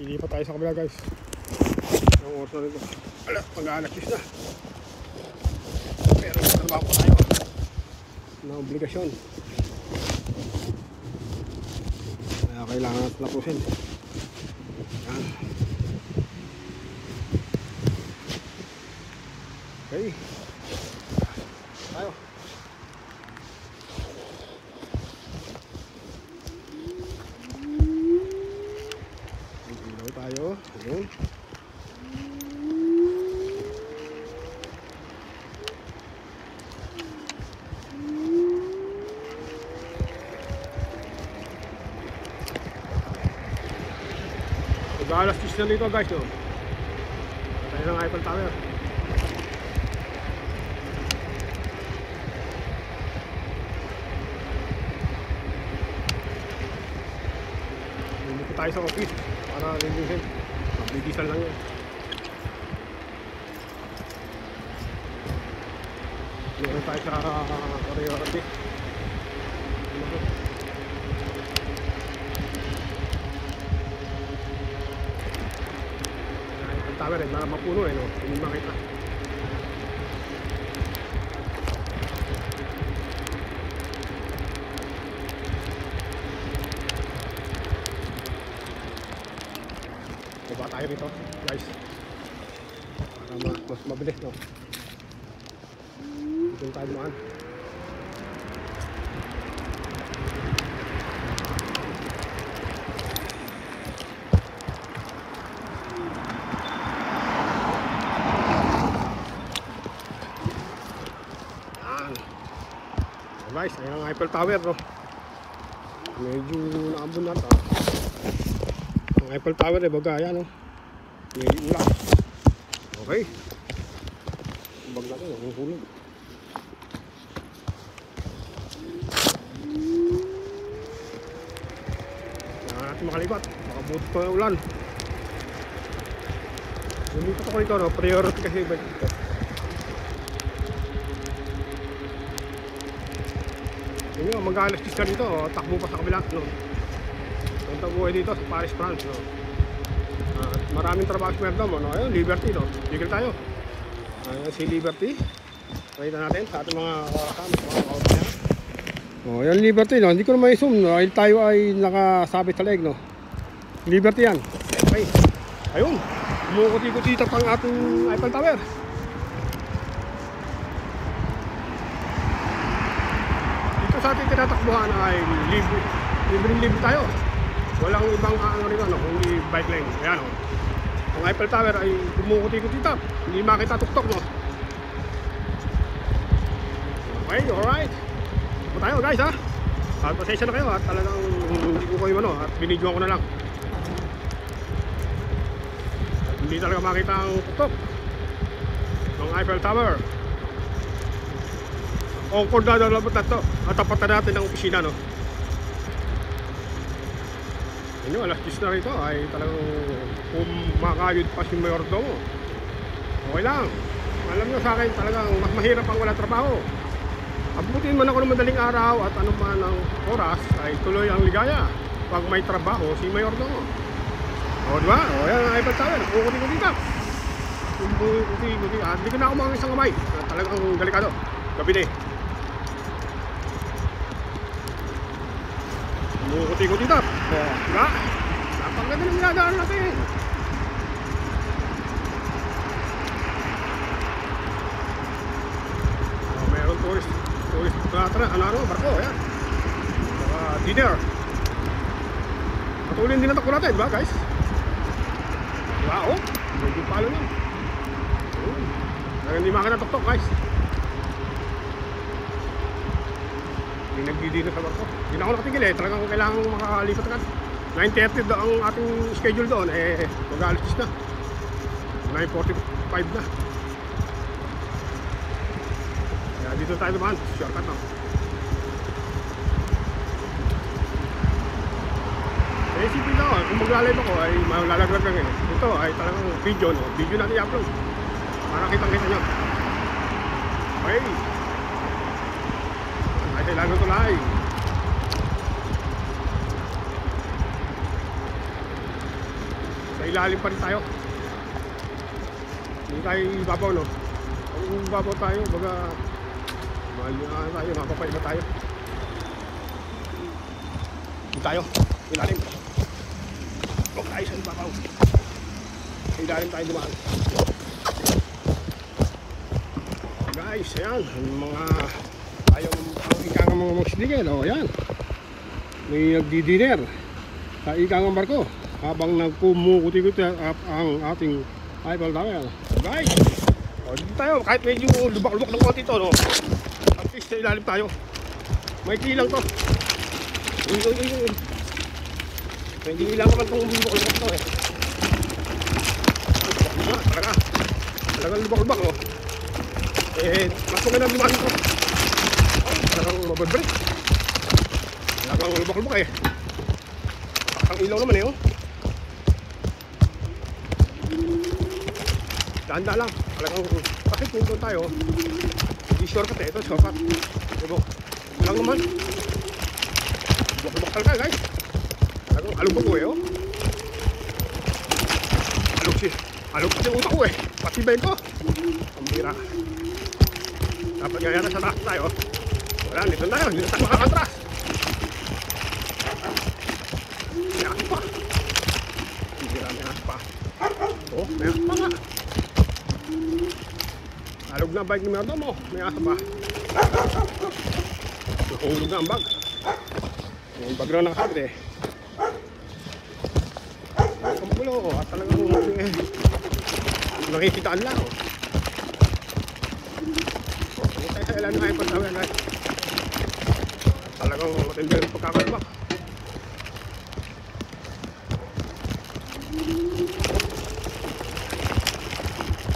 Ilipat tayo sa kabila guys. Ang oras na rito. Ala, mag-aalas na. Pero trabaho pa tayo na obligasyon. Kaya kailangan natin lapusin. Yan. Okay. Tayo. Ilaw tayo. Ayun. Mag-alas 10 na dito guys, no? Tayo ng Eiffel Tower. Dito tayo sa office para linisin. Magbibisal lang yun. Meron tayo sa priority. Tower eh, mapuno eh, no? Hindi makita. Baba tayo dito, guys. Para mas mabilis, no? Dito tayo dumaan. Guys, ayan ang Eiffel Tower, no? Medyo naambon na ito. Ang Eiffel Tower eh, baga, ayan, no? May ulan. Okay. Bag natin, hulog. Kailangan natin makalipat. Makabuti pa ng ulan. Lumipat ako rito, no? Priority kasi ba dito. Yun yung mag-alas 10 ka dito, takbo pa sa kabila, no? Punta buhay dito sa Paris, France, no? Maraming trabaho sa Merdom, no? Ayun, Liberty, no? Bigil tayo. Ayun, si Liberty. Pakita natin sa ating mga kasama, mga kausap niya. Oh, yan Liberty, no? Hindi ko na may zoom, no? Ay, tayo ay nakasabit sa leg, no? Liberty yan. Okay. Ayun, umukot-ikot dito pang ating Eiffel Tower. Sa ating tinatakbuhan ay libre tayo. Walang ibang ano rin, ano, kundi bike lane. Ayan, oh. Ang Eiffel Tower ay kumukot-ikot dito. Hindi makita tuktok, no? Okay, alright. Ito tayo guys, ha? At pasensya na kayo, at talagang hindi ko kayo ano, at binidyoan ko na lang. At hindi talaga makita ang tuktok ng Eiffel Tower. Concord na lalabot na ito. At tapatan natin ang opisina, no? Yun, alas 10 na rito ay talagang kumakayod pa si Mayordomo. Okay lang. Alam nyo sa akin, talagang mas mahirap ang walang trabaho. Abutin man ako ng madaling araw at anuman ang oras ay tuloy ang ligaya pag may trabaho si Mayordomo. O diba? O yan ang Eiffel Tower. Kukunin ko dito. Hindi ko na ako mga isang kamay. Talagang delikado. Gabi na eh. Mukot-ikot dito. Oh, diba? Napaganda ng ginagawa natin. Oh, mayroon tourist ano, barko, yan. Dinner. Patuloy din natakbo natin, diba guys? Diba, oh? Medyo palo yan. Hindi makinatok-tok guys. Nagdidino sa barko. Hindi na ako nakatigil eh. Talagang kailangan makakalipat agad. 9:30 ang ating schedule doon. Eh, mag-alas 10 na. 9:45 na. Kaya dito tayo naman. Shortcut na. Eh, isipin na ako. Kung mag-live ako ay malalaglag lang eh. Ito ay talagang video, no? Video natin i-upload. Para kitang-kita nyo. Okay. Ay, kailangan tulay. Sa ilalim pa rin tayo. Hindi tayo ibabaw, no? Kung ibabaw tayo, baga mahal na tayo, mapapaiba tayo. Hindi tayo, ilalim. Huwag tayo sa ibabaw. Sa ilalim tayo dumaan. Guys, ayan, mga tayong ikang mga magsligil, o ayan. May nagdi-dinner sa ikang barko habang nagpumukuti-kuti ang ating Eiffel Tower. Guys, o dito tayo, kahit medyo lubak-lubak ng konti ito, no? At least sa ilalim tayo. May kilang to. Medyo ilang naman itong lubak-lubak ito eh. Talagang lubak-lubak, no? Mas kung ganang lumahan ito. Talagang mababrik. Talagang lubak-lubak eh. Ang ilaw naman eh, oh. Dahan-dahan lang. Talagang bakit kung tayo, hindi shortcut eh. Ito shortcut. Diba? Ito lang naman. Lubak-lubak talaga guys. Talagang alubak ko eh, oh. Alubak kasi utak ko eh. Patibay ko. Ang bira. Dapat gaya na sa taas tayo. Wala, dito tayo. Dito tayo makakatras. May aso pa. May aso pa. Oh, may aso pa nga. Alog na bike ni Merdo mo. May aso pa. Nahulog na ang bag. Yung bag na nakasabit eh. Ang pulo. At talagang nakikitaan lang. Sa ilan na Eiffel Tower guys. Talagang matindi rin pagkakalbak.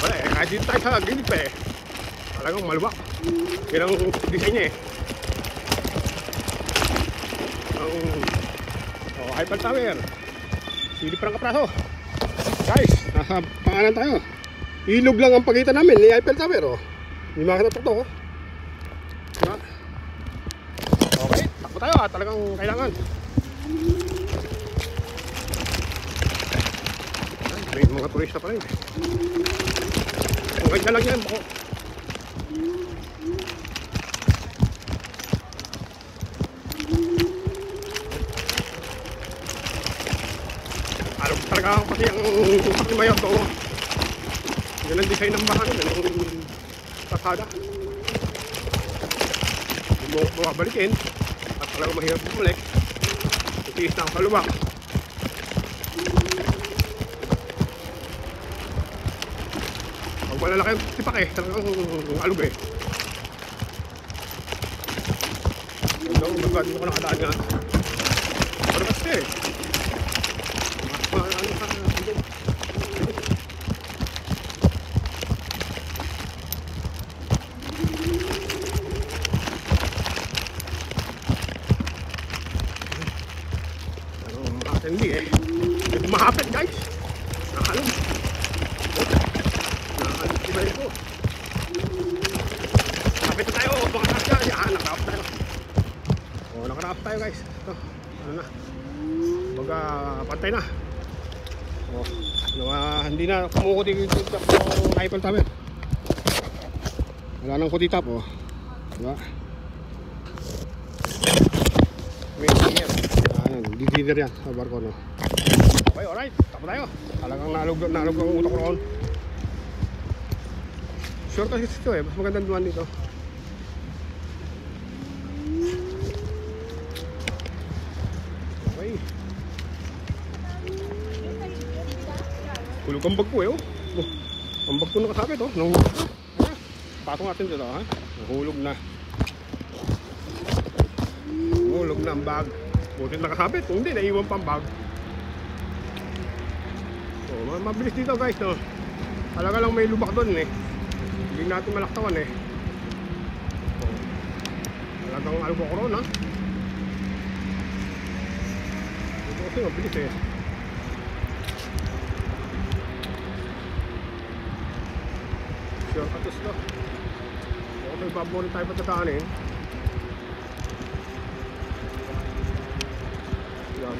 Wala eh, kahit dito tayo sa gilid pa eh. Talagang malubak. Yan ang design niya eh. Ang Eiffel Tower. Silip ng kapraso. Guys, nasa pangalan tayo. Ilog lang ang pagitan namin ni Eiffel Tower oh. Hindi makita pa ito oh. Okay, takbo tayo ah, talagang kailangan. May mga turista pa rin. Okay ka lang yan, bako. Alam talaga kasi ang tutak ni Mayor to. Yan ang design ng bahan nila, ng kasada. Bumabalikin at talagang mahirap bumalik. Itiis na ang kalubak. Pag malalaki ang tipak eh, talagang alog eh. Ganda ko, baga dito ko nakadaan nga. Pero kasi eh, hindi eh. Mahapit guys. Nakalong. Nakalimutan ito. Kapit na tayo. Mga kasya. Yan. Nakarap tayo. O, nakarap tayo guys. Ito. Ano na. Baga pantay na. O. Hindi na kumukuti yung Eiffel Tower. Wala nang kuti top o. Diba? May dinner. Di-dinner yan sa barko no. Okay, alright. Tapos tayo. Talagang nalog ang utak roon. Sure kasi ito eh. Mas magandang duwan dito. Okay. Kulog ang bag ko eh oh. Ang bag ko nakasabit oh. Patong natin dito ha. Nahulog na. Nahulog na ang bag. Buti nakasabit, kung hindi, naiwan pang bag. So, mabilis dito guys, no? Talaga lang may lubak doon eh. Hindi natin malaktawan eh. So, talagang algo ko ron ha. Ito kasi mabilis eh. Sure katos na. Okay, paborin tayo patatanin.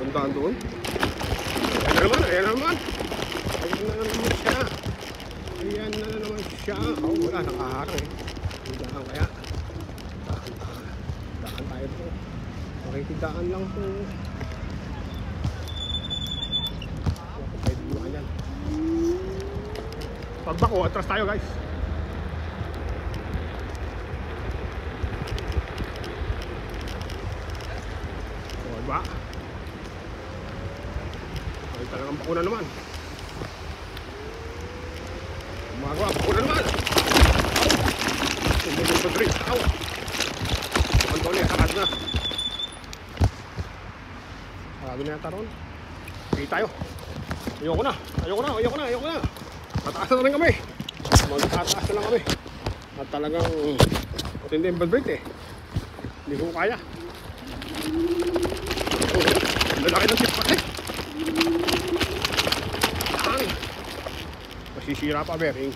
Gandaan doon. Ayan na naman, ayan na naman. nakaharang eh. Tidaan kaya. Daan tayo po. Makikidaan lang po. Pwede iwan yan. Pagbako, atras tayo guys. O, diba? Ay, talagang bako na naman. Magawa, bako na naman. Hindi ko drink. Aw! Ang tuli, sarado na. Sarado na yata ron. Sige tayo. Ayoko na. Mataas na rin kami. Magtataas na lang kami. At talagang matindi yung bad break eh. Hindi ko kaya. Ang lalaki ng tip pati. Yan. Masisira pa bearing.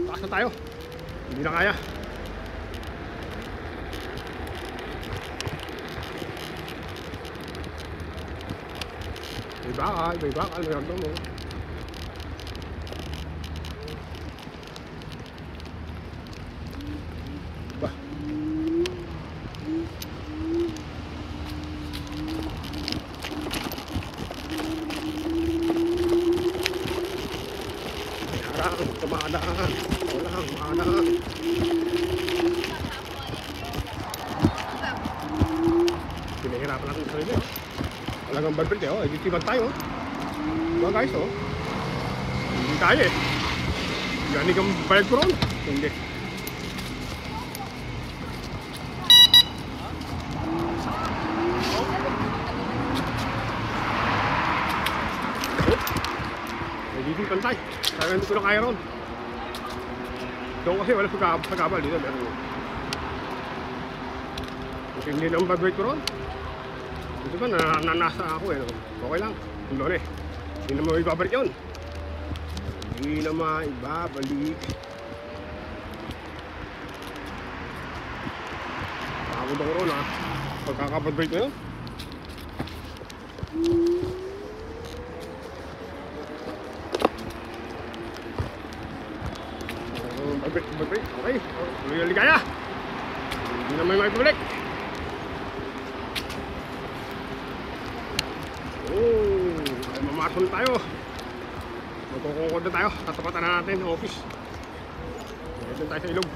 Taas na tayo. Hindi na kaya. May bakal, may hagdo mo. Ba? May harang, tumadaan. Walang maadaan. Pinahirapan natin sa sarili, oh. Talagang bad break eh, oh. Editiban tayo, oh. Diba guys, oh? Hindi kaya eh. Gani kang bayad ko ron. Hindi. Editiban tayo. Kaya hindi ko na kaya ron. Doon kasi wala pagkabal dito. Kasi hindi na ang bad break ko ron. Ito ba, nanasa ako eh, no? Okay lang, doon eh. Hindi na maibabalik yun. Hindi na maibabalik. Pagod ako ron ha. Pagkakabad break na yun. Bad break. Okay. Tuloy na ligaya. Hindi na may maibabalik. Ay mamatol tayo. Magkukungkod na tayo. Tatapatan na natin ang office. Dito tayo sa ilog.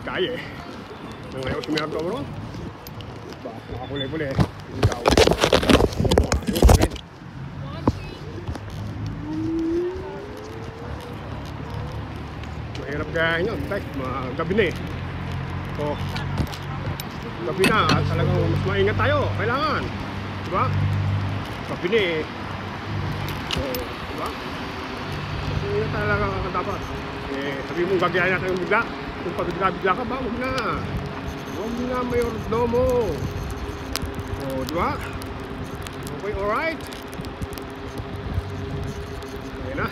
Kaya eh. Nangayaw si Merdo mo ron. Ba, nakakulay-kulay eh. Ikaw. Mahirap gayahin yun, guys. Gabi na eh. So, gabi na, talagang mas maingat tayo. Kailangan. Diba? Gabi na eh. So, diba? Mas maingat talaga dapat. Eh, sabi mong gagayahin natin yung bigla. Kung pabigla-bigla ka ba, huwag na. Huwag na, mayordomo. So, diba? Okay, alright. Ayan na.